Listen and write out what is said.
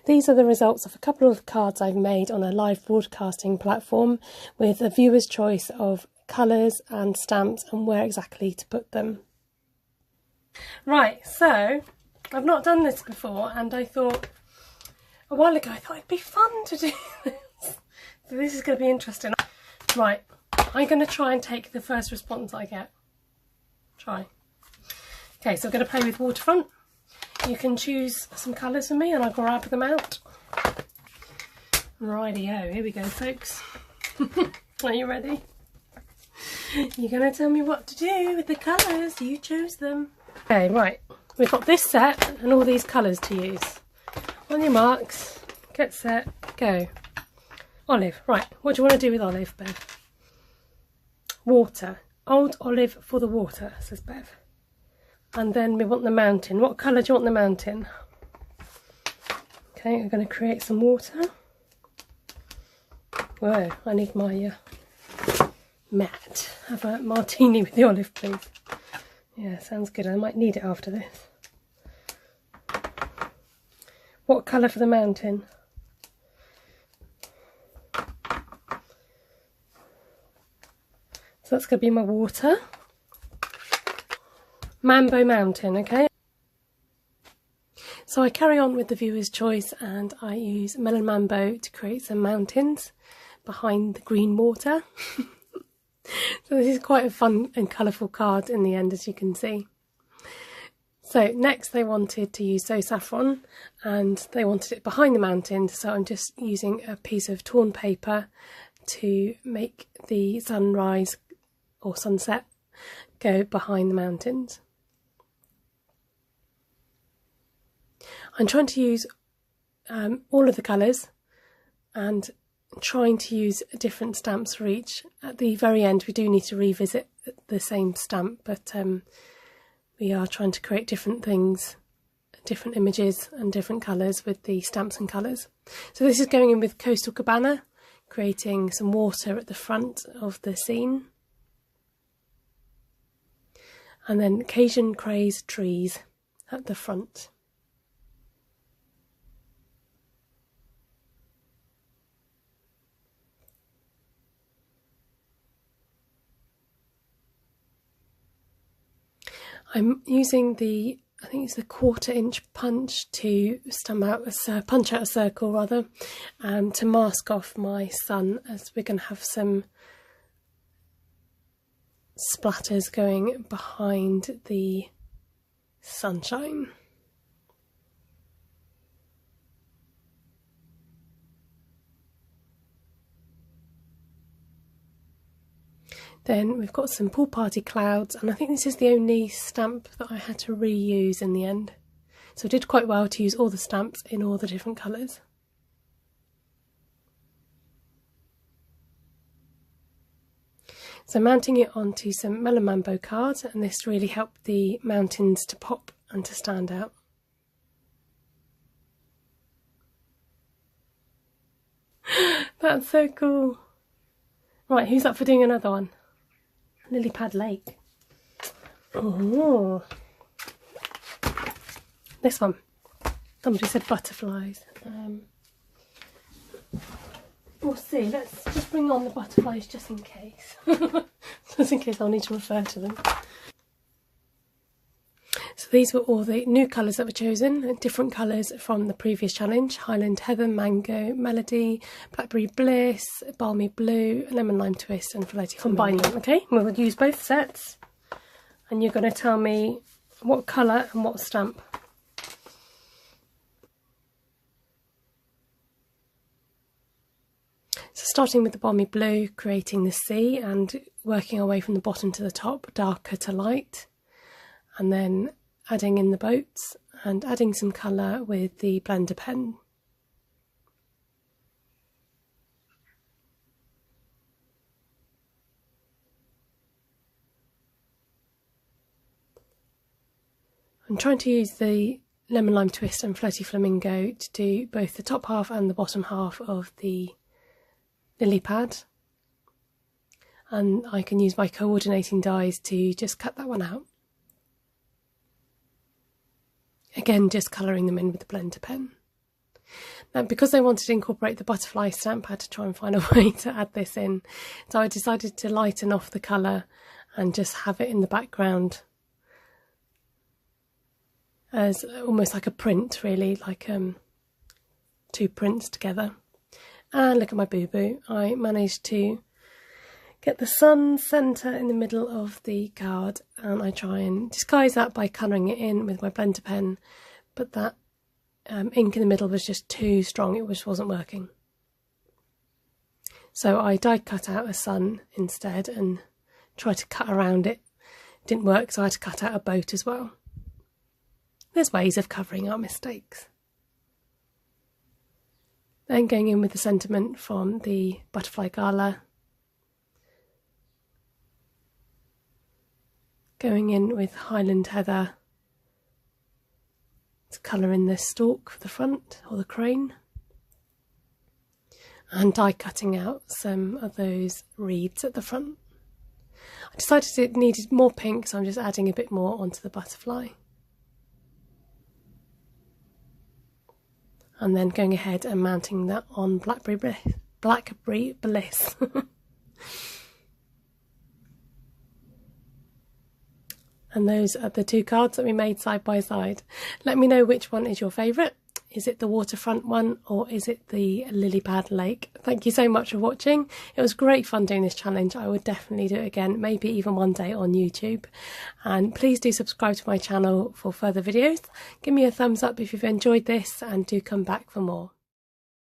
These are the results of a couple of cards I've made on a live broadcasting platform with a viewer's choice of colours and stamps and where exactly to put them. Right, so I've not done this before, and I thought a while ago it'd be fun to do this. So this is going to be interesting. Right, I'm going to try and take the first response I get. Try. Okay, so I'm going to play with Waterfront. You can choose some colours for me and I'll grab them out. Rightio, here we go, folks. Are you ready? You're going to tell me what to do with the colours. You chose them. Okay, right. We've got this set and all these colours to use. On your marks, get set, go. Olive. Right, what do you want to do with olive, Bev? Water. Old olive for the water, says Bev. And then we want the mountain. What colour do you want the mountain? Okay, I'm going to create some water. Whoa, I need my mat. Have a martini with the olive, please. Yeah, sounds good. I might need it after this. What colour for the mountain? So that's going to be my water. Mambo Mountain, okay? So I carry on with the viewer's choice and I use Melon Mambo to create some mountains behind the green water. So this is quite a fun and colourful card in the end, as you can see. So next they wanted to use Saffron, and they wanted it behind the mountain, so I'm just using a piece of torn paper to make the sunrise or sunset go behind the mountains. I'm trying to use all of the colours and trying to use different stamps for each. At the very end we do need to revisit the same stamp, but we are trying to create different things, different images and different colours with the stamps and colours. So this is going in with Coastal Cabana, creating some water at the front of the scene. And then Cajun Craze trees at the front. I'm using the, I think it's the 1/4 inch punch to punch out a circle rather, to mask off my sun, as we're going to have some splatters going behind the sunshine. Then we've got some pool party clouds, and I think this is the only stamp that I had to reuse in the end. So I did quite well to use all the stamps in all the different colours. So mounting it onto some Melon Mambo cards, and this really helped the mountains to pop and to stand out. That's so cool. Right, who's up for doing another one? Lilypad Lake. Oh, this one. Somebody said butterflies. We'll see. Let's just bring on the butterflies just in case. Just in case I'll need to refer to them. So these were all the new colours that were chosen, different colours from the previous challenge: Highland Heather, Mango, Melody, Blackberry Bliss, Balmy Blue, Lemon Lime Twist and Flirty Flamingo. Combine them, okay? We'll use both sets and you're going to tell me what colour and what stamp. So starting with the Balmy Blue, creating the sea and working our way from the bottom to the top, darker to light, and then adding in the boats and adding some colour with the blender pen. I'm trying to use the Lemon Lime Twist and Flirty Flamingo to do both the top half and the bottom half of the lily pad, and I can use my coordinating dies to just cut that one out. Again, just colouring them in with the blender pen. Now, because I wanted to incorporate the butterfly stamp, I had to try and find a way to add this in. So I decided to lighten off the colour and just have it in the background as almost like a print, really, like two prints together. And look at my boo-boo. I managed to get the sun centre in the middle of the card, and I try and disguise that by colouring it in with my blender pen, but that ink in the middle was just too strong, it just wasn't working. So I die cut out a sun instead and tried to cut around it. It didn't work, so I had to cut out a boat as well. There's ways of covering our mistakes. Then going in with the sentiment from the Butterfly Gala. Going in with Highland Heather to colour in the stalk for the front, or the crane. And die cutting out some of those reeds at the front. I decided it needed more pink, so I'm just adding a bit more onto the butterfly. And then going ahead and mounting that on Blackberry Bliss. And those are the two cards that we made side by side. Let me know which one is your favourite. Is it the Waterfront one, or is it the Lilypad Lake? Thank you so much for watching. It was great fun doing this challenge. I would definitely do it again, maybe even one day on YouTube. And please do subscribe to my channel for further videos. Give me a thumbs up if you've enjoyed this, and do come back for more.